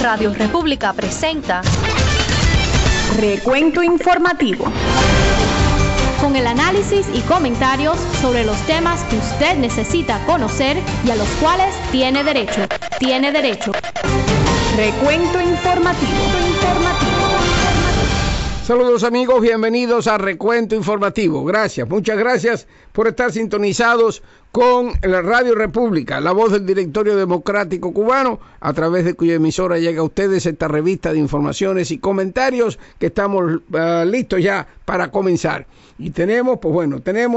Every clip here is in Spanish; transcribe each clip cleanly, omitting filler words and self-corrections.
Radio República presenta Recuento Informativo, con el análisis y comentarios sobre los temas que usted necesita conocer y a los cuales tiene derecho. Recuento Informativo. Saludos amigos, bienvenidos a Recuento Informativo. Muchas gracias por estar sintonizados con la Radio República, la voz del Directorio Democrático Cubano, a través de cuya emisora llega a ustedes esta revista de informaciones y comentarios que estamos listos ya para comenzar. Y tenemos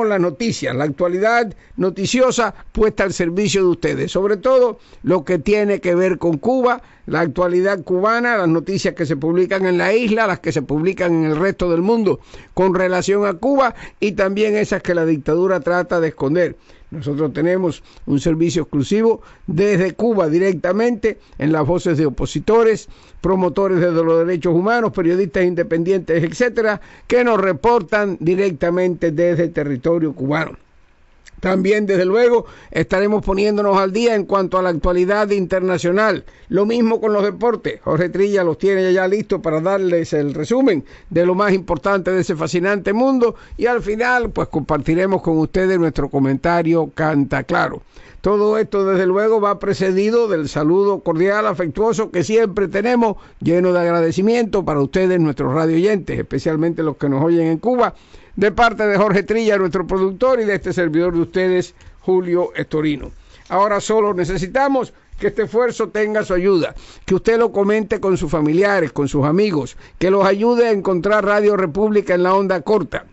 la noticias, la actualidad noticiosa puesta al servicio de ustedes, sobre todo lo que tiene que ver con Cuba, la actualidad cubana, las noticias que se publican en la isla, las que se publican en el resto del mundo con relación a Cuba y también esas que la dictadura trata de esconder. Nosotros tenemos un servicio exclusivo desde Cuba directamente en las voces de opositores, promotores de los derechos humanos, periodistas independientes, etcétera, que nos reportan directamente desde el territorio cubano. También, desde luego, estaremos poniéndonos al día en cuanto a la actualidad internacional. Lo mismo con los deportes. Jorge Trilla los tiene ya listos para darles el resumen de lo más importante de ese fascinante mundo. Y al final, pues compartiremos con ustedes nuestro comentario Canta Claro. Todo esto, desde luego, va precedido del saludo cordial, afectuoso que siempre tenemos, lleno de agradecimiento para ustedes, nuestros radio oyentes, especialmente los que nos oyen en Cuba, de parte de Jorge Trilla, nuestro productor, y de este servidor de ustedes, Julio Estorino. Ahora solo necesitamos que este esfuerzo tenga su ayuda, que usted lo comente con sus familiares, con sus amigos, que los ayude a encontrar Radio República en la onda corta,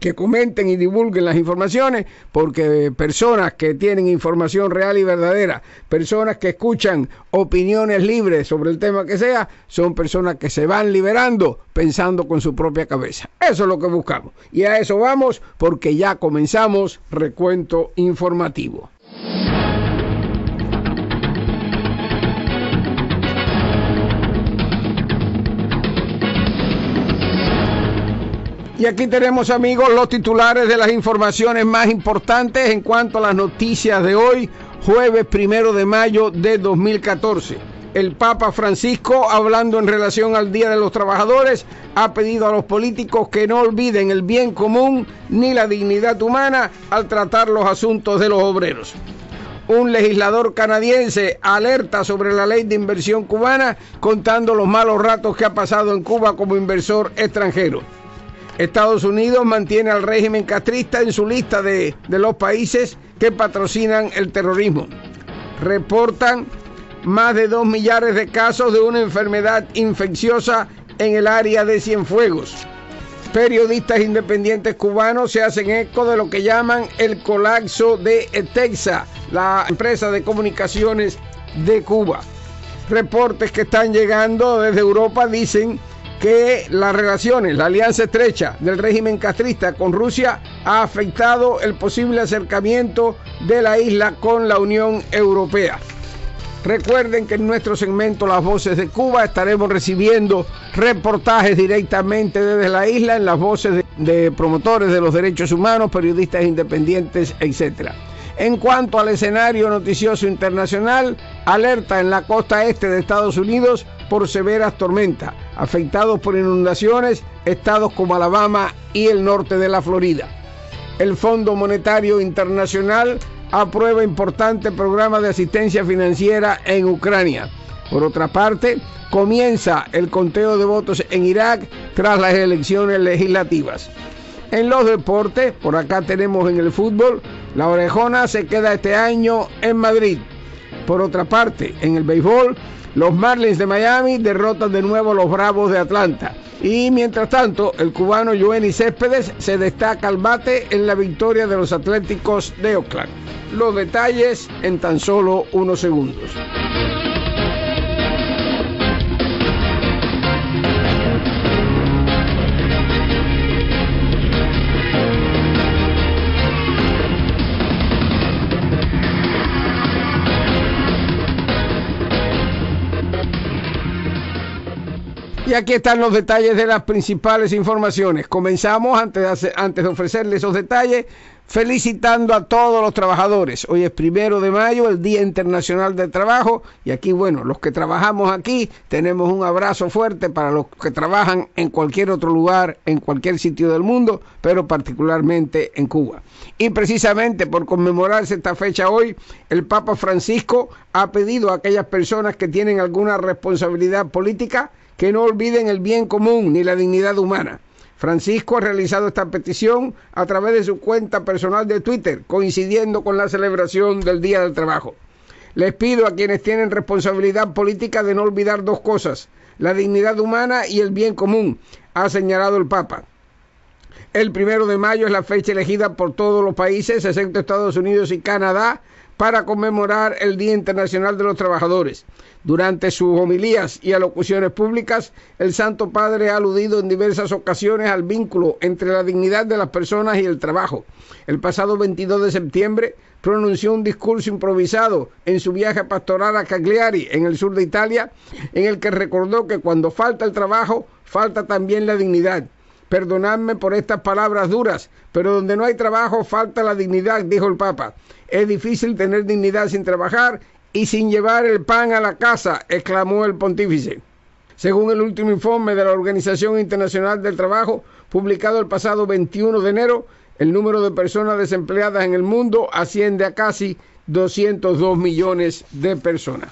que comenten y divulguen las informaciones, porque personas que tienen información real y verdadera, personas que escuchan opiniones libres sobre el tema que sea, son personas que se van liberando pensando con su propia cabeza. Eso es lo que buscamos. Y a eso vamos, porque ya comenzamos Recuento Informativo. Y aquí tenemos, amigos, los titulares de las informaciones más importantes en cuanto a las noticias de hoy, jueves 1 de mayo de 2014. El Papa Francisco, hablando en relación al Día de los Trabajadores, ha pedido a los políticos que no olviden el bien común ni la dignidad humana al tratar los asuntos de los obreros. Un legislador canadiense alerta sobre la ley de inversión cubana, contando los malos ratos que ha pasado en Cuba como inversor extranjero. Estados Unidos mantiene al régimen castrista en su lista de los países que patrocinan el terrorismo. Reportan más de 2 millares de casos de una enfermedad infecciosa en el área de Cienfuegos. Periodistas independientes cubanos se hacen eco de lo que llaman el colapso de Etexa, la empresa de comunicaciones de Cuba. Reportes que están llegando desde Europa dicen que las relaciones, la alianza estrecha del régimen castrista con Rusia ha afectado el posible acercamiento de la isla con la Unión Europea. Recuerden que en nuestro segmento Las Voces de Cuba estaremos recibiendo reportajes directamente desde la isla en las voces de promotores de los derechos humanos, periodistas independientes, etcétera. En cuanto al escenario noticioso internacional, alerta en la costa este de Estados Unidos por severas tormentas, afectados por inundaciones estados como Alabama y el norte de la Florida. El Fondo Monetario Internacional aprueba importante programa de asistencia financiera en Ucrania. Por otra parte, comienza el conteo de votos en Irak tras las elecciones legislativas. En los deportes, por acá tenemos en el fútbol, la Orejona se queda este año en Madrid. Por otra parte, en el béisbol, los Marlins de Miami derrotan de nuevo a los Bravos de Atlanta. Y mientras tanto, el cubano Yoenis Céspedes se destaca al bate en la victoria de los Atléticos de Oakland. Los detalles en tan solo unos segundos. Y aquí están los detalles de las principales informaciones. Comenzamos, antes de ofrecerles esos detalles, felicitando a todos los trabajadores. Hoy es 1 de mayo, el Día Internacional del Trabajo, y aquí, bueno, los que trabajamos aquí, tenemos un abrazo fuerte para los que trabajan en cualquier otro lugar, en cualquier sitio del mundo, pero particularmente en Cuba. Y precisamente por conmemorarse esta fecha hoy, el Papa Francisco ha pedido a aquellas personas que tienen alguna responsabilidad política que no olviden el bien común ni la dignidad humana. Francisco ha realizado esta petición a través de su cuenta personal de Twitter, coincidiendo con la celebración del Día del Trabajo. Les pido a quienes tienen responsabilidad política de no olvidar dos cosas: la dignidad humana y el bien común, ha señalado el Papa. El 1 de mayo es la fecha elegida por todos los países, excepto Estados Unidos y Canadá, para conmemorar el Día Internacional de los Trabajadores. Durante sus homilías y alocuciones públicas, el Santo Padre ha aludido en diversas ocasiones al vínculo entre la dignidad de las personas y el trabajo. El pasado 22 de septiembre pronunció un discurso improvisado en su viaje pastoral a Cagliari, en el sur de Italia, en el que recordó que cuando falta el trabajo, falta también la dignidad. Perdonadme por estas palabras duras, pero donde no hay trabajo falta la dignidad, dijo el Papa. Es difícil tener dignidad sin trabajar y sin llevar el pan a la casa, exclamó el pontífice. Según el último informe de la Organización Internacional del Trabajo, publicado el pasado 21 de enero, el número de personas desempleadas en el mundo asciende a casi 202 millones de personas.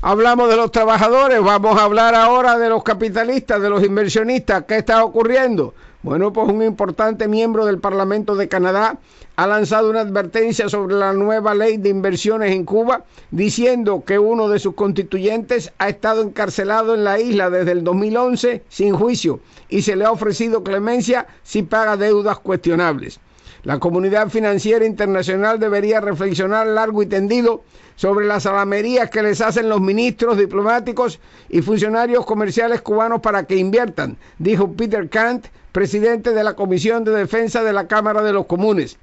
Hablamos de los trabajadores, vamos a hablar ahora de los capitalistas, de los inversionistas. ¿Qué está ocurriendo? Bueno, pues un importante miembro del Parlamento de Canadá ha lanzado una advertencia sobre la nueva ley de inversiones en Cuba, diciendo que uno de sus constituyentes ha estado encarcelado en la isla desde el 2011 sin juicio y se le ha ofrecido clemencia si paga deudas cuestionables. La comunidad financiera internacional debería reflexionar largo y tendido sobre las salamerías que les hacen los ministros diplomáticos y funcionarios comerciales cubanos para que inviertan, dijo Peter Kant, presidente de la Comisión de Defensa de la Cámara de los Comunes.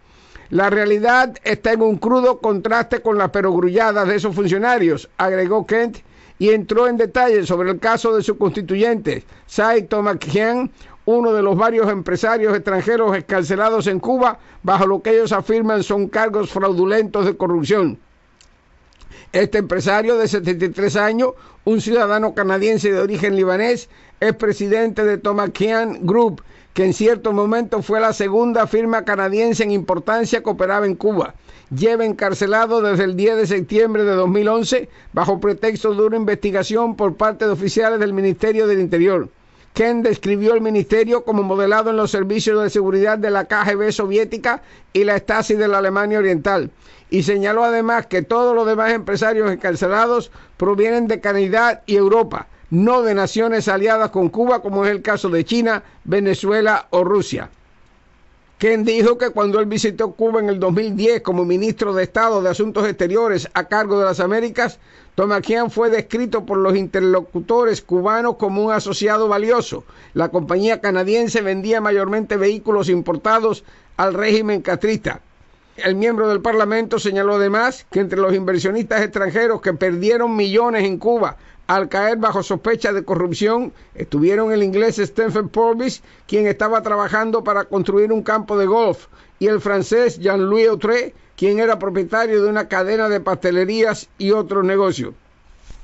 La realidad está en un crudo contraste con las perogrulladas de esos funcionarios, agregó Kent, y entró en detalle sobre el caso de su constituyente, Sy Tomakian, uno de los varios empresarios extranjeros excarcelados en Cuba bajo lo que ellos afirman son cargos fraudulentos de corrupción. Este empresario de 73 años, un ciudadano canadiense de origen libanés, es presidente de Tomakian Group, que en cierto momento fue la segunda firma canadiense en importancia que operaba en Cuba. Lleva encarcelado desde el 10 de septiembre de 2011 bajo pretexto de una investigación por parte de oficiales del Ministerio del Interior. Ken describió el ministerio como modelado en los servicios de seguridad de la KGB soviética y la Stasi de la Alemania Oriental, y señaló además que todos los demás empresarios encarcelados provienen de Canadá y Europa, no de naciones aliadas con Cuba como es el caso de China, Venezuela o Rusia. Ken dijo que cuando él visitó Cuba en el 2010 como ministro de Estado de Asuntos Exteriores a cargo de las Américas, Tomakian fue descrito por los interlocutores cubanos como un asociado valioso. La compañía canadiense vendía mayormente vehículos importados al régimen castrista. El miembro del Parlamento señaló además que entre los inversionistas extranjeros que perdieron millones en Cuba al caer bajo sospecha de corrupción, estuvieron el inglés Stephen Purvis, quien estaba trabajando para construir un campo de golf, y el francés Jean-Louis Autré, quien era propietario de una cadena de pastelerías y otros negocios.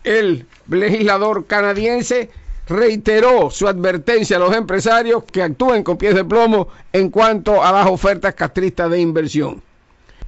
El legislador canadiense reiteró su advertencia a los empresarios que actúen con pies de plomo en cuanto a las ofertas castristas de inversión.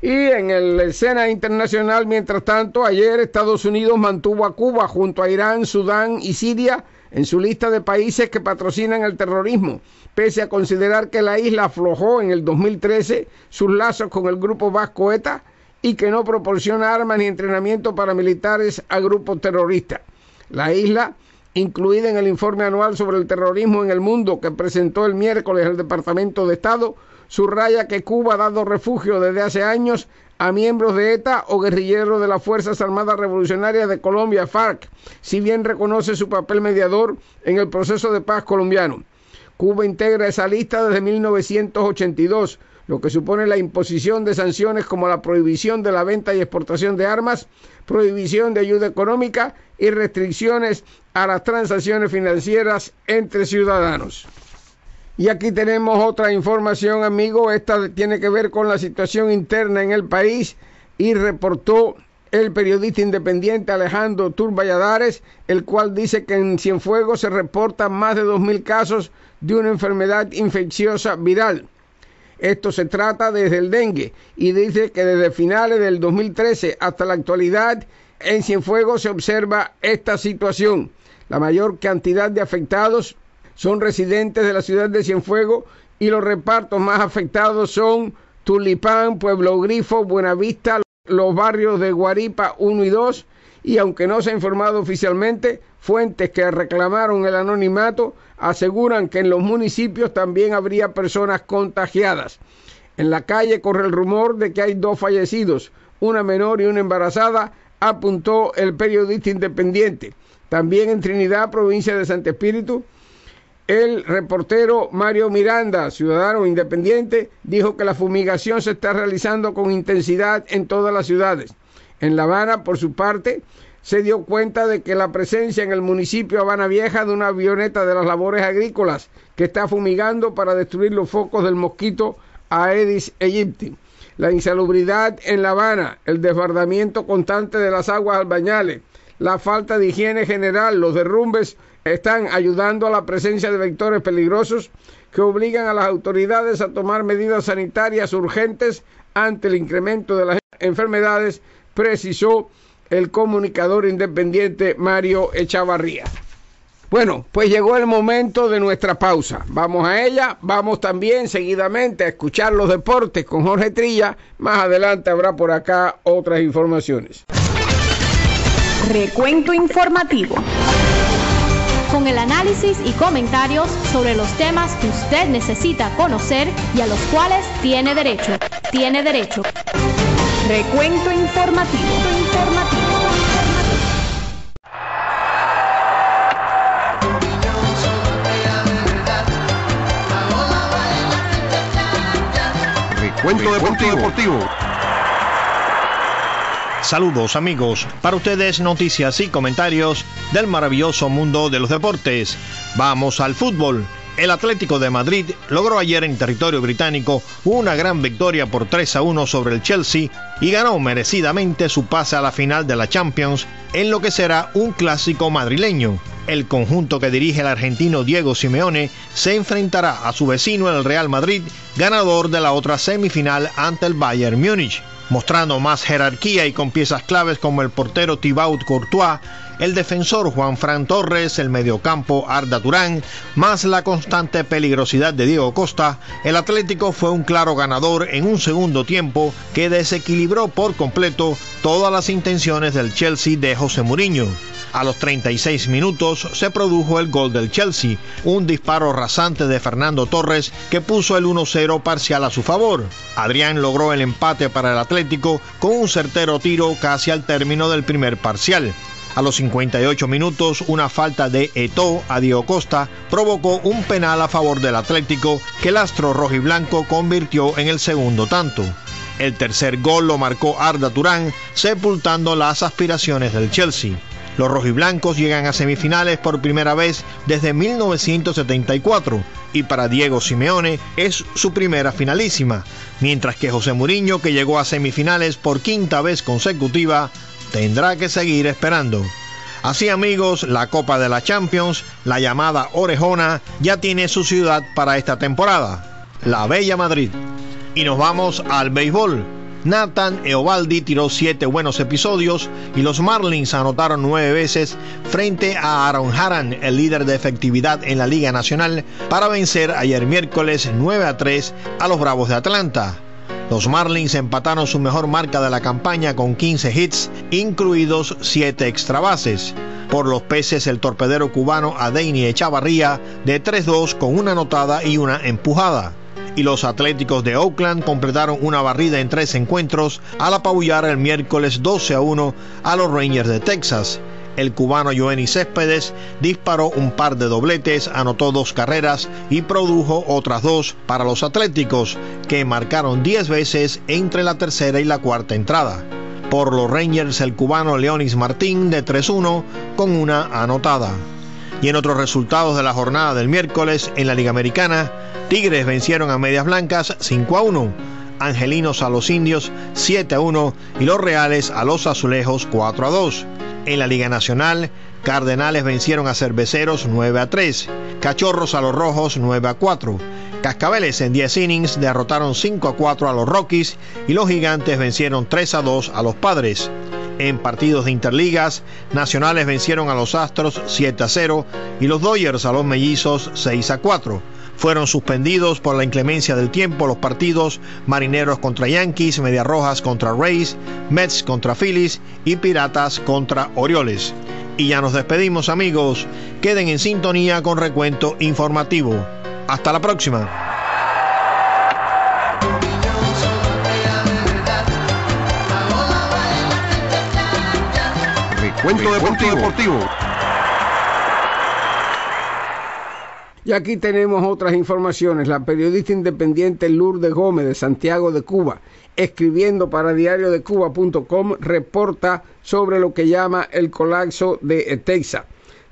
Y en la escena internacional, mientras tanto, ayer Estados Unidos mantuvo a Cuba junto a Irán, Sudán y Siria en su lista de países que patrocinan el terrorismo, pese a considerar que la isla aflojó en el 2013 sus lazos con el grupo vasco ETA y que no proporciona armas ni entrenamiento paramilitares a grupos terroristas. La isla, incluida en el informe anual sobre el terrorismo en el mundo que presentó el miércoles el Departamento de Estado, subraya que Cuba ha dado refugio desde hace años a miembros de ETA o guerrilleros de las Fuerzas Armadas Revolucionarias de Colombia, FARC, si bien reconoce su papel mediador en el proceso de paz colombiano. Cuba integra esa lista desde 1982, lo que supone la imposición de sanciones como la prohibición de la venta y exportación de armas, prohibición de ayuda económica y restricciones a las transacciones financieras entre ciudadanos. Y aquí tenemos otra información, amigo. Esta tiene que ver con la situación interna en el país y reportó el periodista independiente Alejandro Tur Valladares, el cual dice que en Cienfuegos se reportan más de 2.000 casos de una enfermedad infecciosa viral. Esto se trata desde el dengue y dice que desde finales del 2013 hasta la actualidad en Cienfuegos se observa esta situación. La mayor cantidad de afectados son residentes de la ciudad de Cienfuegos y los repartos más afectados son Tulipán, Pueblo Grifo, Buenavista, los barrios de Guaripa 1 y 2, y aunque no se ha informado oficialmente, fuentes que reclamaron el anonimato aseguran que en los municipios también habría personas contagiadas. En la calle corre el rumor de que hay 2 fallecidos, una menor y una embarazada, apuntó el periodista independiente. También en Trinidad, provincia de Santo Espíritu, el reportero Mario Miranda, ciudadano independiente, dijo que la fumigación se está realizando con intensidad en todas las ciudades. En La Habana, por su parte, se dio cuenta de que la presencia en el municipio Habana Vieja de una avioneta de las labores agrícolas que está fumigando para destruir los focos del mosquito Aedes aegypti. La insalubridad en La Habana, el desbordamiento constante de las aguas albañales, la falta de higiene general, los derrumbes están ayudando a la presencia de vectores peligrosos que obligan a las autoridades a tomar medidas sanitarias urgentes ante el incremento de las enfermedades, precisó el comunicador independiente Mario Echavarría. Bueno, pues llegó el momento de nuestra pausa. Vamos a ella, vamos también seguidamente a escuchar los deportes con Jorge Trilla. Más adelante habrá por acá otras informaciones. Recuento informativo. Con el análisis y comentarios sobre los temas que usted necesita conocer y a los cuales tiene derecho. Tiene derecho. Recuento informativo. Recuento deportivo. Saludos amigos, para ustedes noticias y comentarios del maravilloso mundo de los deportes. Vamos al fútbol. El Atlético de Madrid logró ayer en territorio británico una gran victoria por 3-1 sobre el Chelsea y ganó merecidamente su pase a la final de la Champions en lo que será un clásico madrileño. El conjunto que dirige el argentino Diego Simeone se enfrentará a su vecino el Real Madrid, ganador de la otra semifinal ante el Bayern Múnich. Mostrando más jerarquía y con piezas claves como el portero Thibaut Courtois, el defensor Juanfran Torres, el mediocampo Arda Turán, más la constante peligrosidad de Diego Costa, el Atlético fue un claro ganador en un segundo tiempo que desequilibró por completo todas las intenciones del Chelsea de José Mourinho. A los 36 minutos se produjo el gol del Chelsea, un disparo rasante de Fernando Torres que puso el 1-0 parcial a su favor. Adrián logró el empate para el Atlético con un certero tiro casi al término del primer parcial. A los 58 minutos, una falta de Eto'o a Diego Costa provocó un penal a favor del Atlético que el astro rojiblanco convirtió en el segundo tanto. El tercer gol lo marcó Arda Turán, sepultando las aspiraciones del Chelsea. Los rojiblancos llegan a semifinales por primera vez desde 1974 y para Diego Simeone es su primera finalísima, mientras que José Mourinho, que llegó a semifinales por quinta vez consecutiva, tendrá que seguir esperando. Así amigos, la Copa de la Champions, la llamada Orejona, ya tiene su ciudad para esta temporada, la Bella Madrid. Y nos vamos al béisbol. Nathan Eovaldi tiró 7 buenos episodios y los Marlins anotaron 9 veces frente a Aaron Haran, el líder de efectividad en la Liga Nacional, para vencer ayer miércoles 9-3 a los Bravos de Atlanta. Los Marlins empataron su mejor marca de la campaña con 15 hits, incluidos 7 extra bases. Por los peces, el torpedero cubano Adeiny Echavarría de 3-2 con una anotada y una empujada. Y los Atléticos de Oakland completaron una barrida en 3 encuentros al apabullar el miércoles 12-1 a los Rangers de Texas. El cubano Yoenis Céspedes disparó un par de dobletes, anotó 2 carreras y produjo otras 2 para los Atléticos, que marcaron 10 veces entre la tercera y la cuarta entrada. Por los Rangers, el cubano Leonis Martín de 3-1 con una anotada. Y en otros resultados de la jornada del miércoles en la Liga Americana, Tigres vencieron a Medias Blancas 5-1, Angelinos a los Indios 7-1 y los Reales a los Azulejos 4-2. En la Liga Nacional, Cardenales vencieron a Cerveceros 9-3, Cachorros a los Rojos 9-4, Cascabeles en 10 innings derrotaron 5-4 a los Rockies y los Gigantes vencieron 3-2 a los Padres. En partidos de interligas, Nacionales vencieron a los Astros 7-0 y los Dodgers a los Mellizos 6-4. Fueron suspendidos por la inclemencia del tiempo los partidos Marineros contra Yankees, Medias Rojas contra Rays, Mets contra Phillies y Piratas contra Orioles. Y ya nos despedimos, amigos. Queden en sintonía con Recuento Informativo. Hasta la próxima. Recuento Deportivo. Y aquí tenemos otras informaciones. La periodista independiente Lourdes Gómez de Santiago de Cuba, escribiendo para diariodecuba.com, reporta sobre lo que llama el colapso de Texas.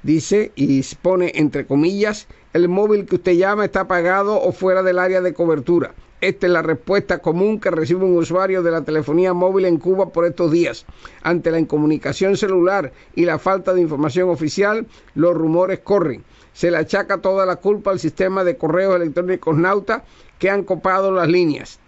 Dice, y pone entre comillas, el móvil que usted llama está apagado o fuera del área de cobertura. Esta es la respuesta común que recibe un usuario de la telefonía móvil en Cuba por estos días. Ante la incomunicación celular y la falta de información oficial, los rumores corren. Se le achaca toda la culpa al sistema de correos electrónicos Nauta, que han copado las líneas.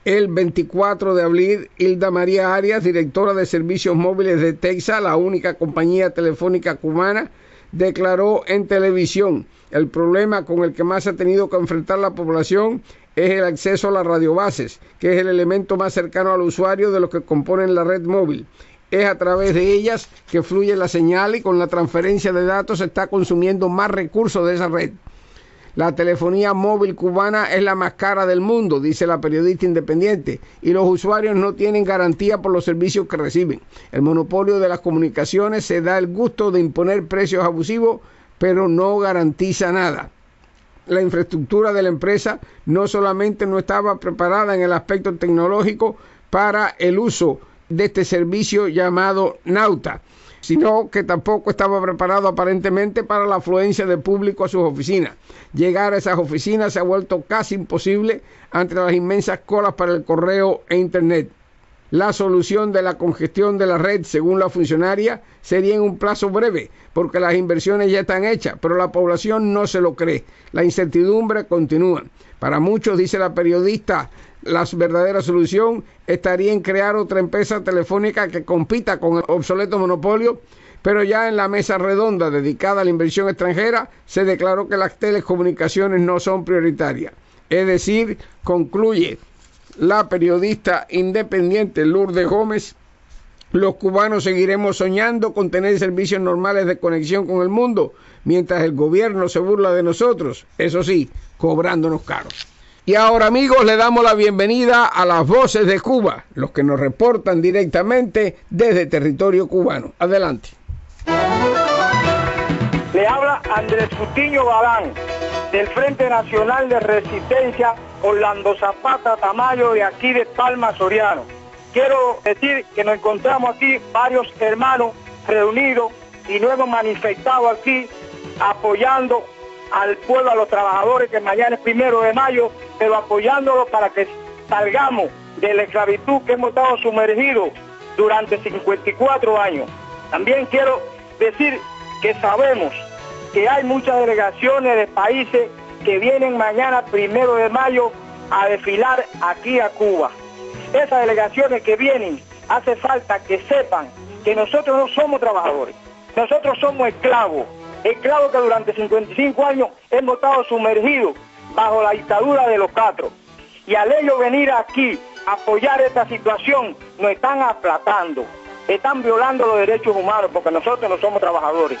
El 24 de abril, Hilda María Arias, directora de servicios móviles de Texas, la única compañía telefónica cubana, declaró en televisión: el problema con el que más ha tenido que enfrentar la población es el acceso a las radiobases, que es el elemento más cercano al usuario de los que componen la red móvil. Es a través de ellas que fluye la señal y con la transferencia de datos se está consumiendo más recursos de esa red. La telefonía móvil cubana es la más cara del mundo, dice la periodista independiente, y los usuarios no tienen garantía por los servicios que reciben. El monopolio de las comunicaciones se da el gusto de imponer precios abusivos, pero no garantiza nada. La infraestructura de la empresa no solamente no estaba preparada en el aspecto tecnológico para el uso de este servicio llamado Nauta, sino que tampoco estaba preparado aparentemente para la afluencia de público a sus oficinas. Llegar a esas oficinas se ha vuelto casi imposible ante las inmensas colas para el correo e internet. La solución de la congestión de la red, según la funcionaria, sería en un plazo breve, porque las inversiones ya están hechas, pero la población no se lo cree. La incertidumbre continúa. Para muchos, dice la periodista, la verdadera solución estaría en crear otra empresa telefónica que compita con el obsoleto monopolio, pero ya en la mesa redonda dedicada a la inversión extranjera se declaró que las telecomunicaciones no son prioritarias. Es decir, concluye la periodista independiente Lourdes Gómez, los cubanos seguiremos soñando con tener servicios normales de conexión con el mundo, mientras el gobierno se burla de nosotros, eso sí, cobrándonos caros. Y ahora, amigos, le damos la bienvenida a las voces de Cuba, los que nos reportan directamente desde territorio cubano. Adelante. Le habla Andrés Cutiño Galán, del Frente Nacional de Resistencia Orlando Zapata Tamayo, de aquí de Palma, Soriano. Quiero decir que nos encontramos aquí varios hermanos reunidos y nos hemos manifestado aquí apoyando al pueblo, a los trabajadores, que mañana es 1 de mayo, pero apoyándolos para que salgamos de la esclavitud que hemos estado sumergidos durante 54 años. También quiero decir que sabemos que hay muchas delegaciones de países que vienen mañana 1 de mayo a desfilar aquí a Cuba. Esas delegaciones que vienen, hace falta que sepan que nosotros no somos trabajadores, nosotros somos esclavos que durante 55 años hemos estado sumergidos bajo la dictadura de los Castro. Y al ellos venir aquí a apoyar esta situación, nos están aplatando, están violando los derechos humanos, porque nosotros no somos trabajadores.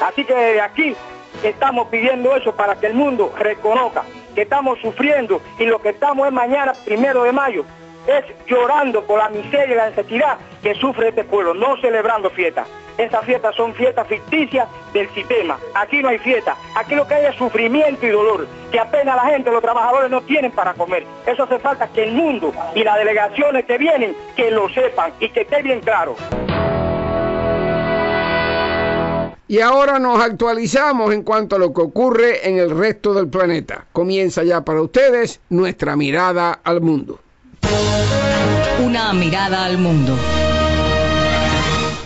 Así que desde aquí estamos pidiendo eso para que el mundo reconozca que estamos sufriendo, y lo que estamos es mañana, 1 de mayo, es llorando por la miseria y la necesidad que sufre este pueblo, no celebrando fiestas. Esas fiestas son fiestas ficticias del sistema. Aquí no hay fiesta, aquí lo que hay es sufrimiento y dolor, que apenas la gente, los trabajadores no tienen para comer. Eso hace falta que el mundo y las delegaciones que vienen, que lo sepan y que esté bien claro. Y ahora nos actualizamos en cuanto a lo que ocurre en el resto del planeta. Comienza ya para ustedes nuestra mirada al mundo. Una mirada al mundo.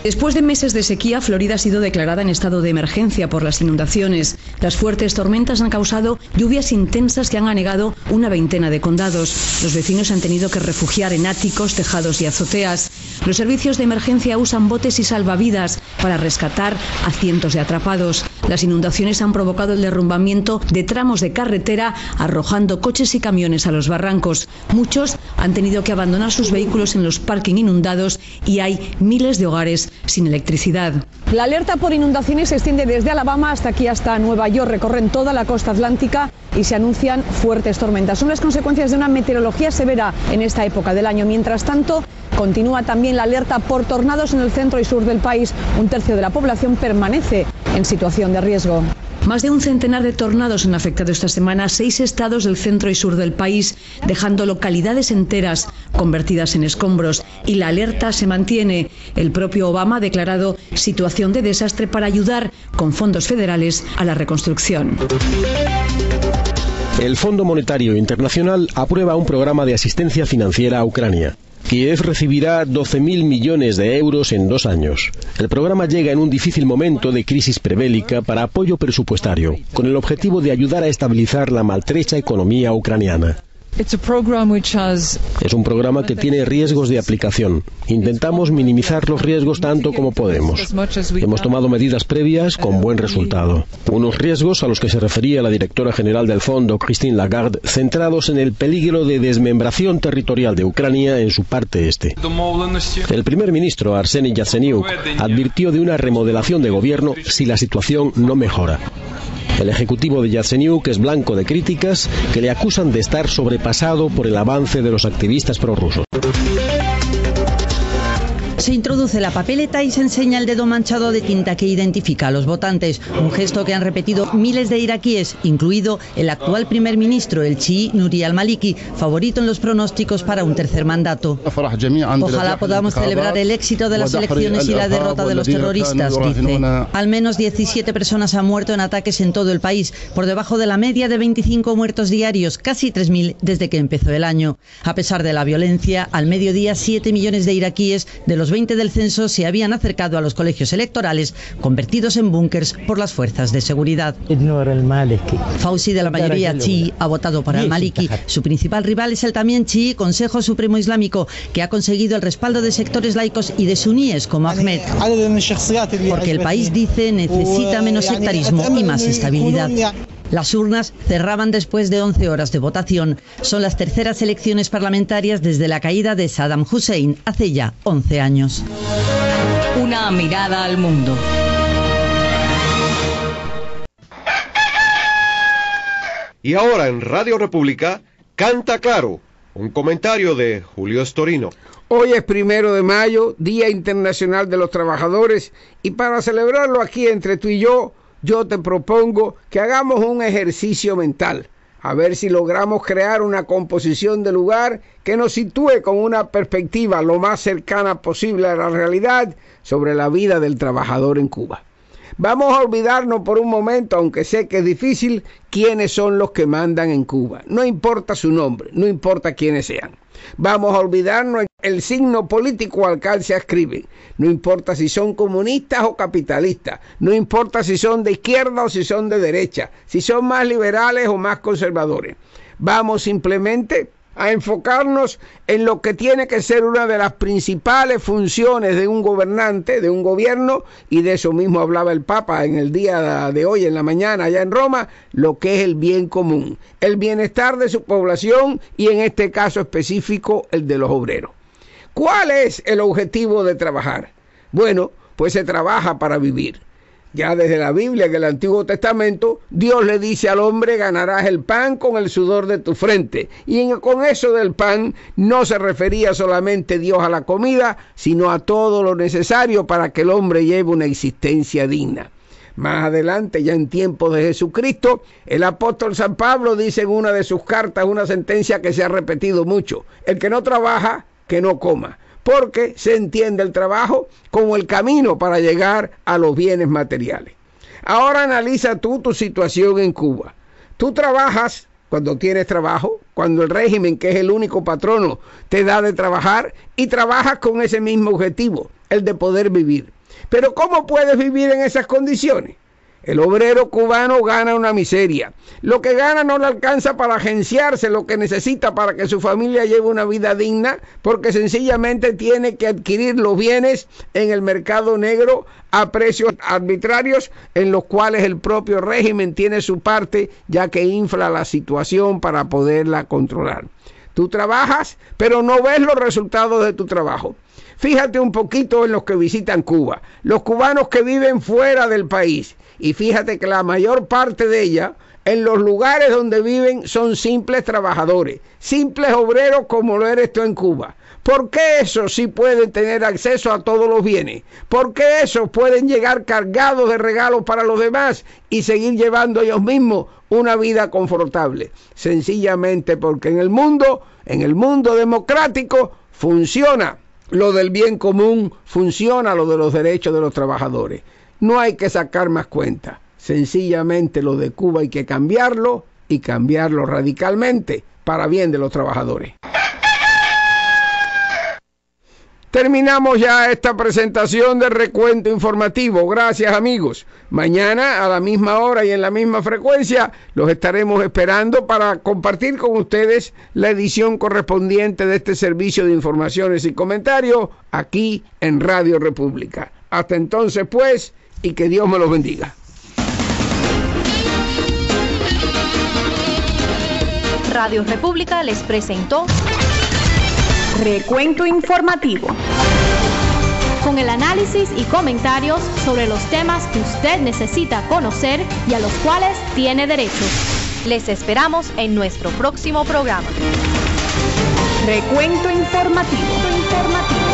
Después de meses de sequía, Florida ha sido declarada en estado de emergencia por las inundaciones. Las fuertes tormentas han causado lluvias intensas que han anegado una veintena de condados. Los vecinos han tenido que refugiar en áticos, tejados y azoteas. Los servicios de emergencia usan botes y salvavidas para rescatar a cientos de atrapados. Las inundaciones han provocado el derrumbamiento de tramos de carretera, arrojando coches y camiones a los barrancos. Muchos han tenido que abandonar sus vehículos en los parking inundados y hay miles de hogares sin electricidad. La alerta por inundaciones se extiende desde Alabama hasta aquí, hasta Nueva York. Recorren toda la costa atlántica y se anuncian fuertes tormentas. Son las consecuencias de una meteorología severa en esta época del año. Mientras tanto, continúa también la alerta por tornados en el centro y sur del país. Un tercio de la población permanece en situación de riesgo. Más de un centenar de tornados han afectado esta semana 6 estados del centro y sur del país, dejando localidades enteras convertidas en escombros. Y la alerta se mantiene. El propio Obama ha declarado situación de desastre para ayudar con fondos federales a la reconstrucción. El Fondo Monetario Internacional aprueba un programa de asistencia financiera a Ucrania. Kiev recibirá 12.000 millones de euros en 2 años. El programa llega en un difícil momento de crisis prebélica para apoyo presupuestario, con el objetivo de ayudar a estabilizar la maltrecha economía ucraniana. Es un programa que tiene riesgos de aplicación. Intentamos minimizar los riesgos tanto como podemos. Hemos tomado medidas previas con buen resultado. Unos riesgos a los que se refería la directora general del fondo, Christine Lagarde, centrados en el peligro de desmembración territorial de Ucrania en su parte este. El primer ministro, Arseniy Yatsenyuk, advirtió de una remodelación de gobierno si la situación no mejora. El ejecutivo de Yatsenyuk es blanco de críticas que le acusan de estar sobrepasado por el avance de los activistas prorrusos. Se introduce la papeleta y se enseña el dedo manchado de tinta que identifica a los votantes, un gesto que han repetido miles de iraquíes, incluido el actual primer ministro, el chií Nuri al-Maliki, favorito en los pronósticos para un tercer mandato. Ojalá podamos celebrar el éxito de las elecciones y la derrota de los terroristas, dice. Al menos 17 personas han muerto en ataques en todo el país, por debajo de la media de 25 muertos diarios, casi 3.000 desde que empezó el año. A pesar de la violencia, al mediodía 7 millones de iraquíes de los 20 del censo se habían acercado a los colegios electorales, convertidos en búnkers por las fuerzas de seguridad. Fauci, de la mayoría chií, ha votado para al-Maliki. Su principal rival es el también chií Consejo Supremo Islámico, que ha conseguido el respaldo de sectores laicos y de suníes como Ahmed. Porque el país, dice, necesita menos sectarismo y más estabilidad. Las urnas cerraban después de 11 horas de votación. Son las terceras elecciones parlamentarias desde la caída de Saddam Hussein hace ya 11 años. Una mirada al mundo. Y ahora en Radio República, Canta Claro, un comentario de Julio Estorino. Hoy es 1 de mayo, Día Internacional de los Trabajadores, y para celebrarlo aquí entre tú y yo te propongo que hagamos un ejercicio mental, a ver si logramos crear una composición de lugar que nos sitúe con una perspectiva lo más cercana posible a la realidad sobre la vida del trabajador en Cuba. Vamos a olvidarnos por un momento, aunque sé que es difícil, quiénes son los que mandan en Cuba. No importa su nombre, no importa quiénes sean. Vamos a olvidarnos el signo político al cual se ascriben. No importa si son comunistas o capitalistas. No importa si son de izquierda o si son de derecha. Si son más liberales o más conservadores. Vamos simplemente a enfocarnos en lo que tiene que ser una de las principales funciones de un gobernante, de un gobierno, y de eso mismo hablaba el Papa en el día de hoy, en la mañana, allá en Roma, lo que es el bien común, el bienestar de su población y en este caso específico el de los obreros. ¿Cuál es el objetivo de trabajar? Bueno, pues se trabaja para vivir. Ya desde la Biblia, en el Antiguo Testamento, Dios le dice al hombre: ganarás el pan con el sudor de tu frente. Y con eso del pan no se refería solamente Dios a la comida, sino a todo lo necesario para que el hombre lleve una existencia digna. Más adelante, ya en tiempos de Jesucristo, el apóstol San Pablo dice en una de sus cartas una sentencia que se ha repetido mucho: el que no trabaja, que no coma. Porque se entiende el trabajo como el camino para llegar a los bienes materiales. Ahora analiza tú tu situación en Cuba. Tú trabajas cuando tienes trabajo, cuando el régimen, que es el único patrono, te da de trabajar, y trabajas con ese mismo objetivo, el de poder vivir. Pero ¿cómo puedes vivir en esas condiciones? El obrero cubano gana una miseria. Lo que gana no le alcanza para agenciarse lo que necesita para que su familia lleve una vida digna, porque sencillamente tiene que adquirir los bienes en el mercado negro a precios arbitrarios, en los cuales el propio régimen tiene su parte, ya que infla la situación para poderla controlar. Tú trabajas, pero no ves los resultados de tu trabajo. Fíjate un poquito en los que visitan Cuba, los cubanos que viven fuera del país. Y fíjate que la mayor parte de ella, en los lugares donde viven, son simples trabajadores, simples obreros como lo eres tú en Cuba. ¿Por qué esos sí pueden tener acceso a todos los bienes? ¿Por qué esos pueden llegar cargados de regalos para los demás y seguir llevando ellos mismos una vida confortable? Sencillamente porque en el mundo democrático, funciona lo del bien común, funciona lo de los derechos de los trabajadores. No hay que sacar más cuenta. Sencillamente lo de Cuba hay que cambiarlo, y cambiarlo radicalmente para bien de los trabajadores. Terminamos ya esta presentación del recuento informativo. Gracias, amigos. Mañana a la misma hora y en la misma frecuencia los estaremos esperando para compartir con ustedes la edición correspondiente de este servicio de informaciones y comentarios aquí en Radio República. Hasta entonces, pues, y que Dios me los bendiga. Radio República les presentó Recuento Informativo, con el análisis y comentarios sobre los temas que usted necesita conocer y a los cuales tiene derecho. Les esperamos en nuestro próximo programa. Recuento Informativo.